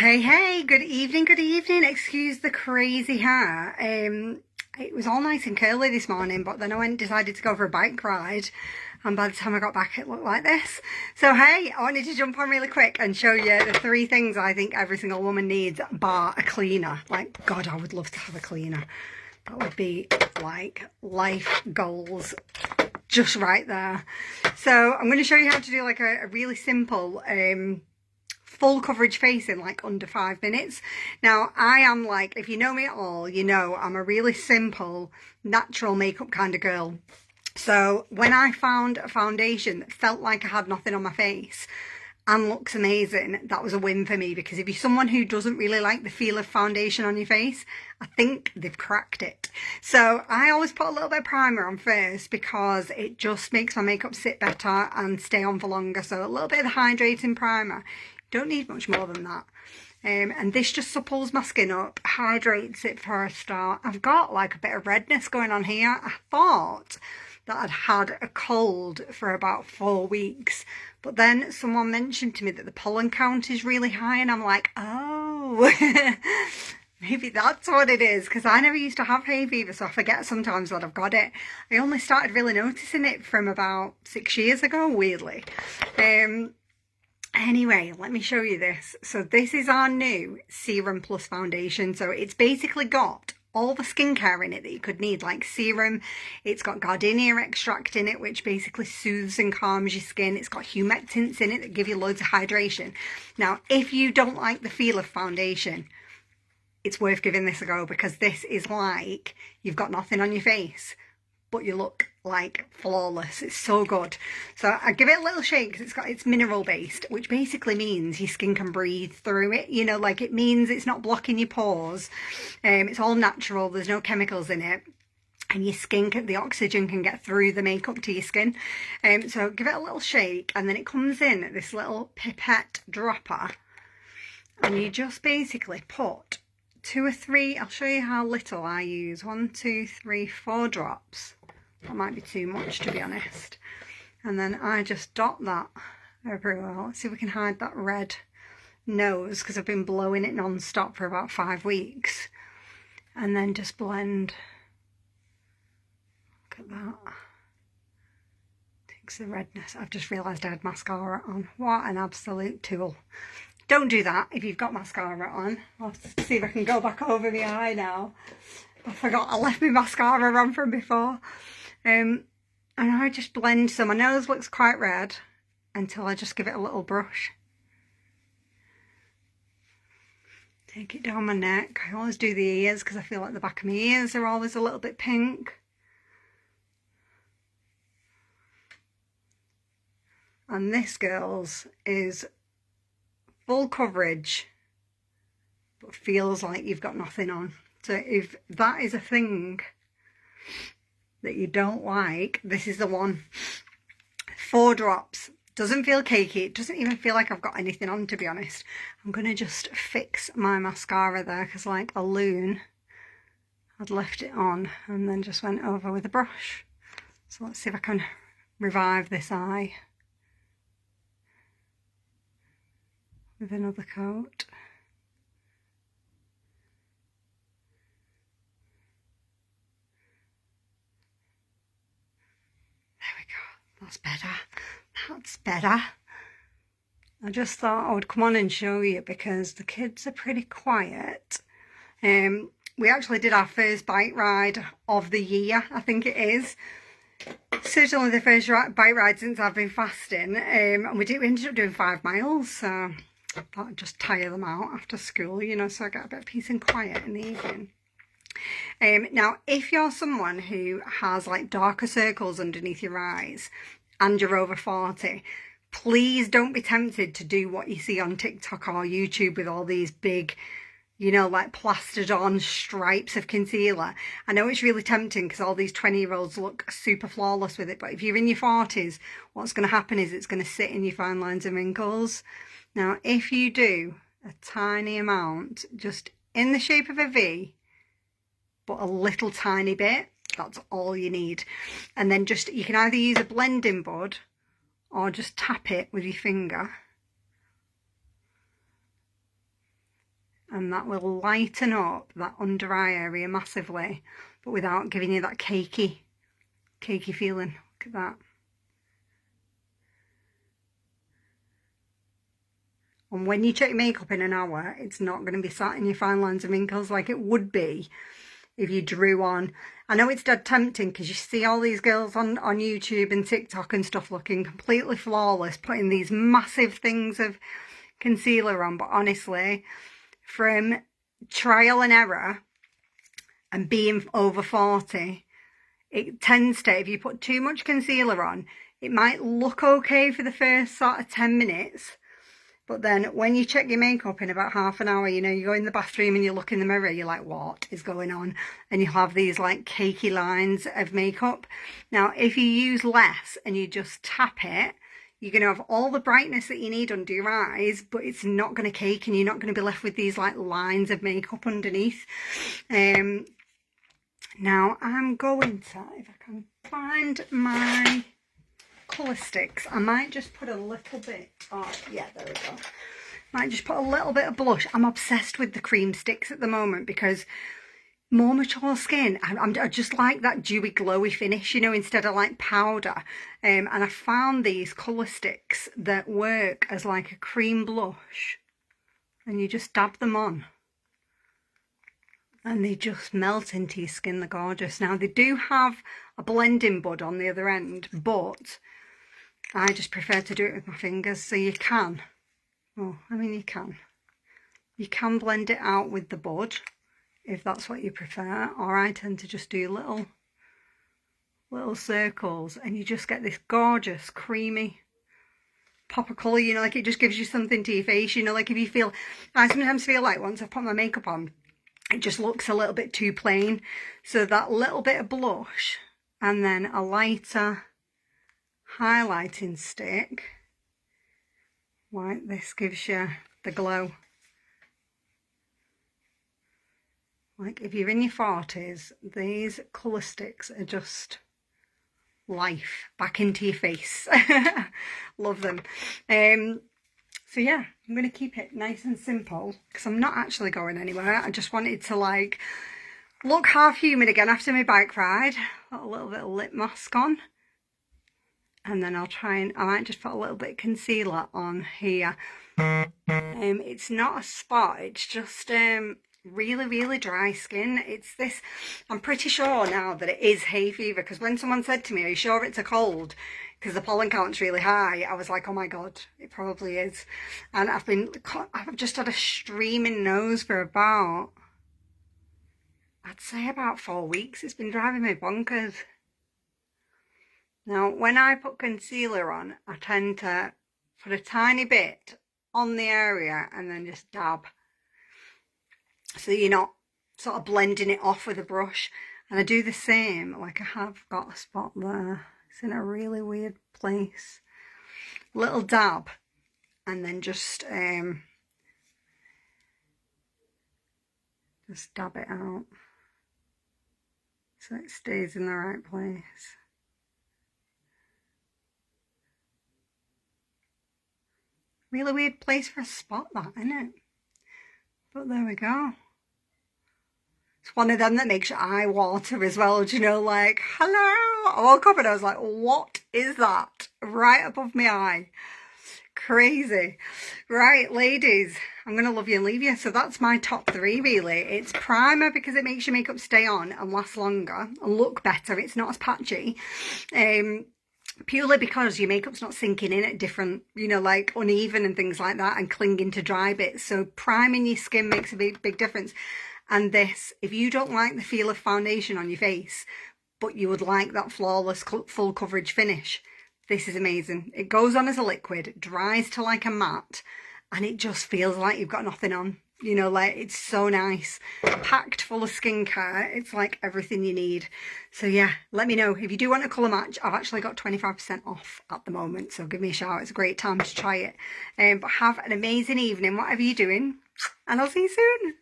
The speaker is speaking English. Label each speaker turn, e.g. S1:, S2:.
S1: Hey, good evening, excuse the crazy hair. It was all nice and curly this morning, but then I decided to go for a bike ride, and by the time I got back it looked like this. So hey, I wanted to jump on really quick and show you the 3 things I think every single woman needs, bar a cleaner. Like, God, I would love to have a cleaner. That would be like life goals just right there. So I'm going to show you how to do like a really simple full coverage face in like under 5 minutes. Now, I am like, if you know me at all, you know I'm a really simple, natural makeup kind of girl. So when I found a foundation that felt like I had nothing on my face and looks amazing, that was a win for me, because if you're someone who doesn't really like the feel of foundation on your face, I think they've cracked it. So I always put a little bit of primer on first because it just makes my makeup sit better and stay on for longer. So a little bit of the hydrating primer. Don't need much more than that. And this just supples my skin up, hydrates it for a start. I've got like a bit of redness going on here. I thought that I'd had a cold for about 4 weeks, but then someone mentioned to me that the pollen count is really high, and I'm like, oh, maybe that's what it is, because I never used to have hay fever, so I forget sometimes that I've got it. I only started really noticing it from about 6 years ago, weirdly. Anyway, let me show you this. So this is our new Serum Plus foundation. So it's basically got all the skincare in it that you could need, like serum. It's got gardenia extract in it, which basically soothes and calms your skin. It's got humectants in it that give you loads of hydration. Now, if you don't like the feel of foundation, it's worth giving this a go, because this is like you've got nothing on your face, but you look like flawless. It's so good. So I give it a little shake because it's mineral based, which basically means your skin can breathe through it. You know, like it means it's not blocking your pores. It's all natural. There's no chemicals in it. And your skin, the oxygen can get through the makeup to your skin. So give it a little shake, and then it comes in this little pipette dropper. And you just basically put 2 or 3, I'll show you how little I use. 1, 2, 3, 4 drops. That might be too much, to be honest. And then I just dot that everywhere. Let's see if we can hide that red nose, because I've been blowing it non-stop for about 5 weeks. And then just blend. Look at that. Takes the redness. I've just realised I had mascara on. What an absolute tool. Don't do that if you've got mascara on. I'll see if I can go back over the eye now. I forgot I left my mascara on from before. And I just blend, so my nose looks quite red until I just give it a little brush. Take it down my neck. I always do the ears because I feel like the back of my ears are always a little bit pink. And this, girls, is full coverage, but feels like you've got nothing on. So if that is a thing that you don't like, this is the one. 4 drops. Doesn't feel cakey. It doesn't even feel like I've got anything on, to be honest. I'm going to just fix my mascara there, because like a loon, I'd left it on and then just went over with a brush. So let's see if I can revive this eye with another coat. There we go. That's better. That's better. I just thought I would come on and show you, because the kids are pretty quiet. We actually did our first bike ride of the year, I think it is. Certainly the first bike ride since I've been fasting. And we ended up doing 5 miles, so I thought I'd just tire them out after school, you know, so I get a bit of peace and quiet in the evening. Now, if you're someone who has like darker circles underneath your eyes and you're over 40, please don't be tempted to do what you see on TikTok or YouTube with all these big, you know, like plastered on stripes of concealer. I know it's really tempting because all these 20-year-olds look super flawless with it, but if you're in your 40s, what's going to happen is it's going to sit in your fine lines and wrinkles. Now, if you do a tiny amount, just in the shape of a V, but a little tiny bit, that's all you need. And then just, you can either use a blending bud or just tap it with your finger and that will lighten up that under eye area massively, but without giving you that cakey feeling. Look at that. And when you check your makeup in an hour, it's not going to be sat in your fine lines and wrinkles like it would be if you drew on. I know it's dead tempting because you see all these girls on YouTube and TikTok and stuff looking completely flawless, putting these massive things of concealer on, but honestly, from trial and error and being over 40, it tends to, if you put too much concealer on, it might look okay for the first sort of 10 minutes, but then when you check your makeup in about half an hour, you know, you go in the bathroom and you look in the mirror, you're like, what is going on? And you have these like cakey lines of makeup. Now, if you use less and you just tap it, you're going to have all the brightness that you need under your eyes, but it's not going to cake and you're not going to be left with these like lines of makeup underneath. Now I'm going to, if I can find my colour sticks, I might just put a little bit, oh yeah, there we go. Might just put a little bit of blush. I'm obsessed with the cream sticks at the moment because more mature skin, I just like that dewy glowy finish, you know, instead of like powder. And I found these colour sticks that work as like a cream blush, and you just dab them on and they just melt into your skin. They're gorgeous. Now they do have a blending bud on the other end, but I just prefer to do it with my fingers. So you can, oh, I mean you can blend it out with the bud if that's what you prefer, or I tend to just do little circles, and you just get this gorgeous creamy pop of colour, you know, like it just gives you something to your face, you know, like if you feel, I sometimes feel like once I put my makeup on, it just looks a little bit too plain, so that little bit of blush and then a lighter highlighting stick like this gives you the glow. Like if you're in your 40s, these colour sticks are just life back into your face. Love them. So yeah, I'm going to keep it nice and simple because I'm not actually going anywhere. I just wanted to like look half human again after my bike ride. Got a little bit of lip mask on. And then I might just put a little bit of concealer on here. It's not a spot, it's just really dry skin. It's this, I'm pretty sure now that it is hay fever, because when someone said to me, are you sure it's a cold because the pollen count's really high, I was like, oh my god, it probably is. And I've just had a streaming nose for about, I'd say about 4 weeks. It's been driving me bonkers. Now when I put concealer on, I tend to put a tiny bit on the area and then just dab, so you're not sort of blending it off with a brush. And I do the same, like I have got a spot there, it's in a really weird place, little dab, and then just dab it out so it stays in the right place. Really weird place for a spot, that, isn't it? But there we go. It's one of them that makes your eye water as well, do you know, like, hello. I woke up and I was like, what is that? Right above my eye. Crazy. Right, ladies, I'm going to love you and leave you. So that's my top 3, really. It's primer because it makes your makeup stay on and last longer and look better. It's not as patchy. Purely because your makeup's not sinking in at different, you know, like uneven and things like that and clinging to dry bits. So priming your skin makes a big difference. And this, if you don't like the feel of foundation on your face, but you would like that flawless full coverage finish, this is amazing. It goes on as a liquid, dries to like a matte, and it just feels like you've got nothing on. You know, like, it's so nice, packed full of skincare. It's like everything you need. So yeah, let me know if you do want a colour match. I've actually got 25% off at the moment, so give me a shout. It's a great time to try it. But have an amazing evening, whatever you're doing, and I'll see you soon.